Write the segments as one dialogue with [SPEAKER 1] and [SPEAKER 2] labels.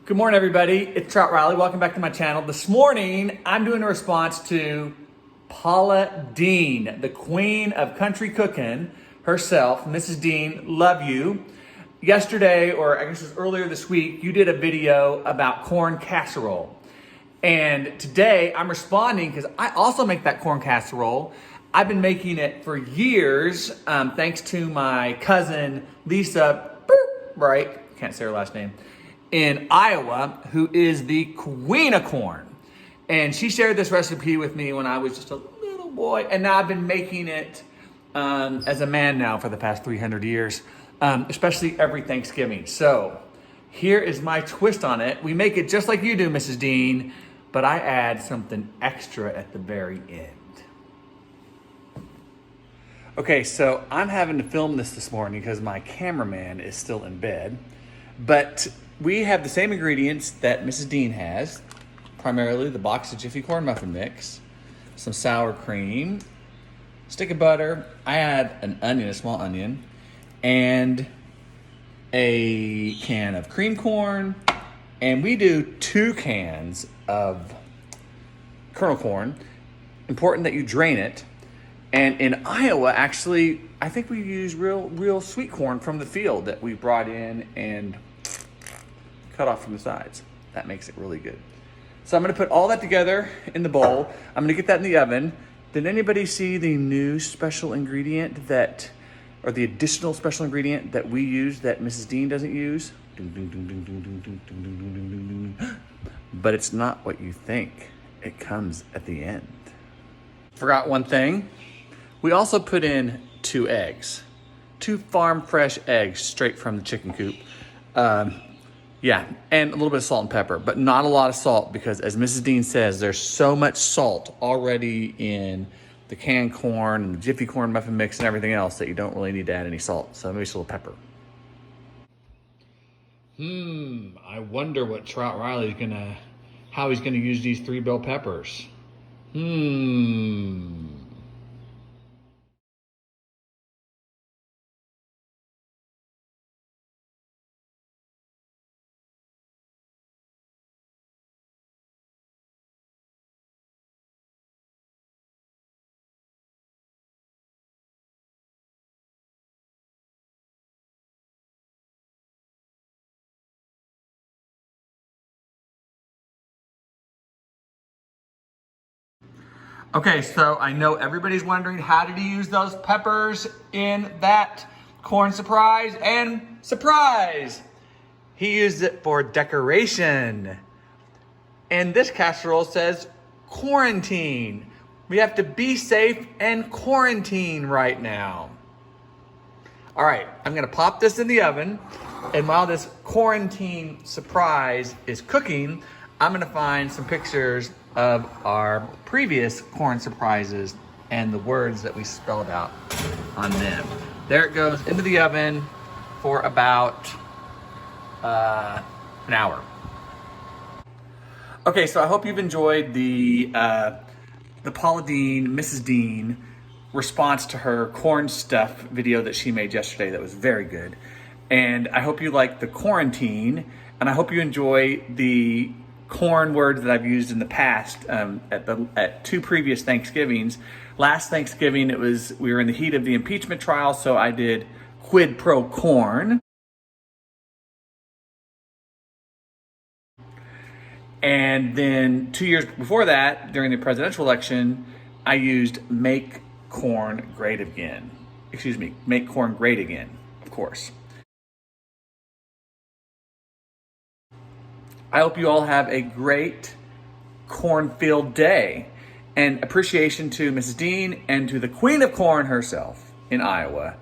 [SPEAKER 1] Good morning, everybody. It's Trout Riley. Welcome back to my channel. This morning, I'm doing a response to Paula Deen, the queen of country cooking herself. Mrs. Deen, love you. Yesterday, or I guess it was earlier this week, you did a video about corn casserole. And today, I'm responding because I also make that corn casserole. I've been making it for years, thanks to my cousin, Lisa, right? Can't say her last name. In Iowa, who is the queen of corn. And she shared this recipe with me when I was just a little boy. And now I've been making it as a man now for the past 300 years, especially every Thanksgiving. So here is my twist on it. We make it just like you do, Mrs. Deen, but I add something extra at the very end. Okay, so I'm having to film this morning because my cameraman is still in bed. But we have the same ingredients that Mrs. Deen has, primarily the box of Jiffy Corn Muffin Mix, some sour cream, stick of butter. I add an onion, a small onion, and a can of cream corn, and we do 2 cans of kernel corn. Important that you drain it. And in Iowa, actually, I think we use real sweet corn from the field that we brought in and cut off from the sides. That makes it really good. So I'm gonna put all that together in the bowl. I'm gonna get that in the oven. Did anybody see the new special ingredient or the additional special ingredient that we use that Mrs. Deen doesn't use? But it's not what you think. It comes at the end. Forgot one thing. We also put in 2 eggs. 2 farm fresh eggs straight from the chicken coop. Yeah, and a little bit of salt and pepper, but not a lot of salt because, as Mrs. Deen says, there's so much salt already in the canned corn and the Jiffy Corn Muffin Mix and everything else that you don't really need to add any salt. So maybe just a little pepper. I wonder what Trout Riley's how he's gonna use these 3 bell peppers. Okay, so I know everybody's wondering, how did he use those peppers in that corn surprise? And surprise! He used it for decoration. And this casserole says quarantine. We have to be safe and quarantine right now. All right, I'm gonna pop this in the oven. And while this quarantine surprise is cooking, I'm gonna find some pictures of our previous corn surprises and the words that we spelled out on them. There it goes into the oven for about an hour. Okay, so I hope you've enjoyed the Paula Deen, Mrs. Deen response to her corn stuff video that she made yesterday that was very good. And I hope you like the quarantine, and I hope you enjoy the corn words that I've used in the past at 2 previous Thanksgivings. Last Thanksgiving, we were in the heat of the impeachment trial, so I did quid pro corn. And then 2 years before that, during the presidential election, I used make corn great again. Excuse me, make corn great again, of course. I hope you all have a great cornfield day, and appreciation to Mrs. Deen and to the queen of corn herself in Iowa.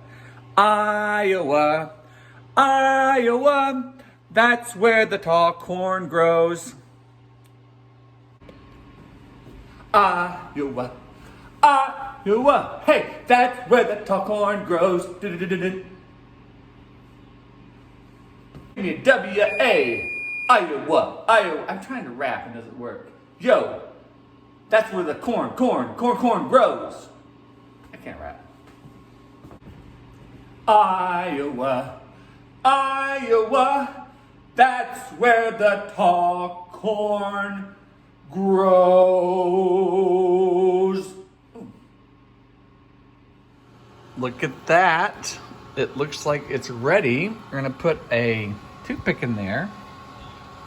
[SPEAKER 1] Iowa, Iowa, that's where the tall corn grows. Iowa, Iowa, hey, that's where the tall corn grows. Give me a W-A. Iowa, Iowa. I'm trying to rap and it doesn't work. Yo, that's where the corn grows. I can't rap. Iowa, Iowa, That's where the tall corn grows. Look at that. It looks like it's ready. We're gonna put a toothpick in there.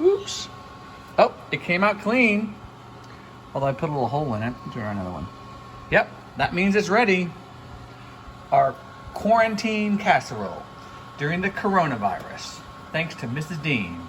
[SPEAKER 1] Oops. Oh, it came out clean. Although I put a little hole in it. Try another one. Yep, that means it's ready. Our quarantine casserole during the coronavirus. Thanks to Mrs. Deen.